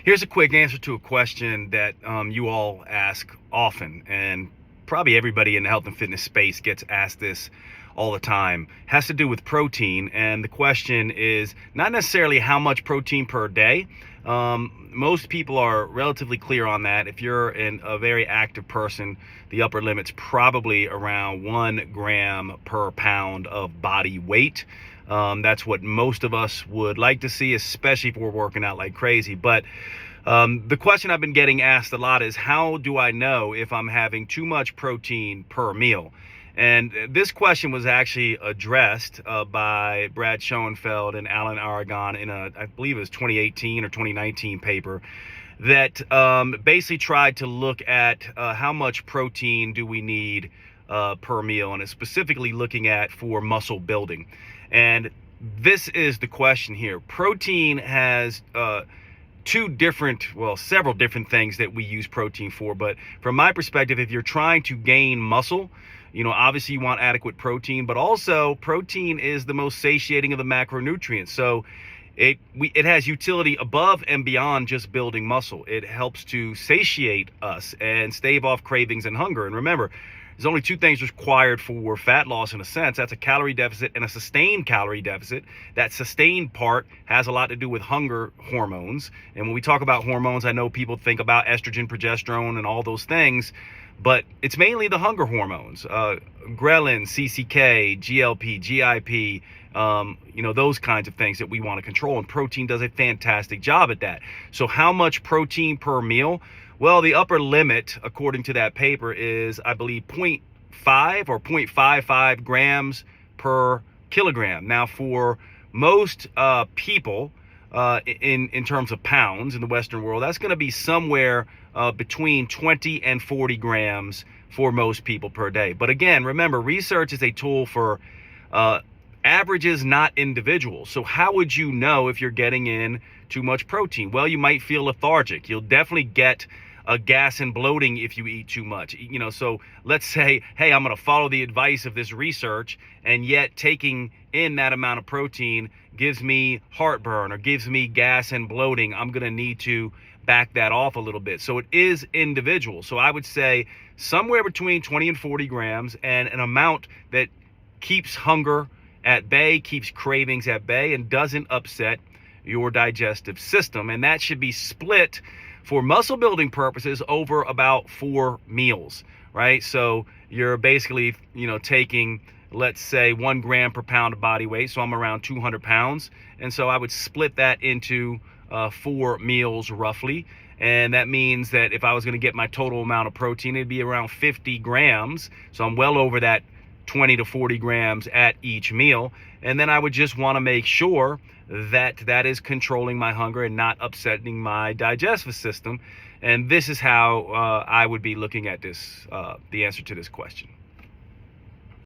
Here's a quick answer to a question that you all ask often, and probably everybody in the health and fitness space gets asked this all the time. Has to do with protein, and the question is not necessarily how much protein per day. Most people are relatively clear on that. If you're a very active person, the upper limit's probably around 1 gram per pound of body weight. That's what most of us would like to see, especially if we're working out like crazy. But the question I've been getting asked a lot is, how do I know if I'm having too much protein per meal? And this question was actually addressed by Brad Schoenfeld and Alan Aragon in I believe it was 2018 or 2019 paper that basically tried to look at how much protein do we need per meal, and it's specifically looking at for muscle building. And this is the question here. Protein has several different things that we use protein for. But from my perspective, if you're trying to gain muscle, obviously you want adequate protein, but also protein is the most satiating of the macronutrients. So it has utility above and beyond just building muscle. It helps to satiate us and stave off cravings and hunger. And remember, there's only two things required for fat loss in a sense. That's a calorie deficit and a sustained calorie deficit. That sustained part has a lot to do with hunger hormones. And when we talk about hormones, I know people think about estrogen, progesterone, and all those things, but it's mainly the hunger hormones, ghrelin, CCK, GLP, GIP, those kinds of things that we want to control. And protein does a fantastic job at that. So how much protein per meal? Well, the upper limit, according to that paper, is, I believe, 0.5 or 0.55 grams per kilogram. Now, for most people, in terms of pounds in the Western world, that's going to be somewhere between 20 and 40 grams for most people per day. But again, remember, research is a tool for averages, not individuals. So how would you know if you're getting in too much protein? Well, you might feel lethargic. You'll definitely get gas and bloating if you eat too much. So let's say, hey, I'm going to follow the advice of this research, and yet taking in that amount of protein gives me heartburn or gives me gas and bloating. I'm going to need to back that off a little bit. So it is individual. So I would say somewhere between 20 and 40 grams, and an amount that keeps hunger at bay, keeps cravings at bay, and doesn't upset your digestive system. And that should be split for muscle building purposes over about 4 meals, right? So you're basically, taking, let's say, 1 gram per pound of body weight. So I'm around 200 pounds. And so I would split that into 4 meals roughly. And that means that if I was going to get my total amount of protein, it'd be around 50 grams. So I'm well over that 20 to 40 grams at each meal. And then I would just want to make sure that that is controlling my hunger and not upsetting my digestive system. And this is how I would be looking at this, the answer to this question.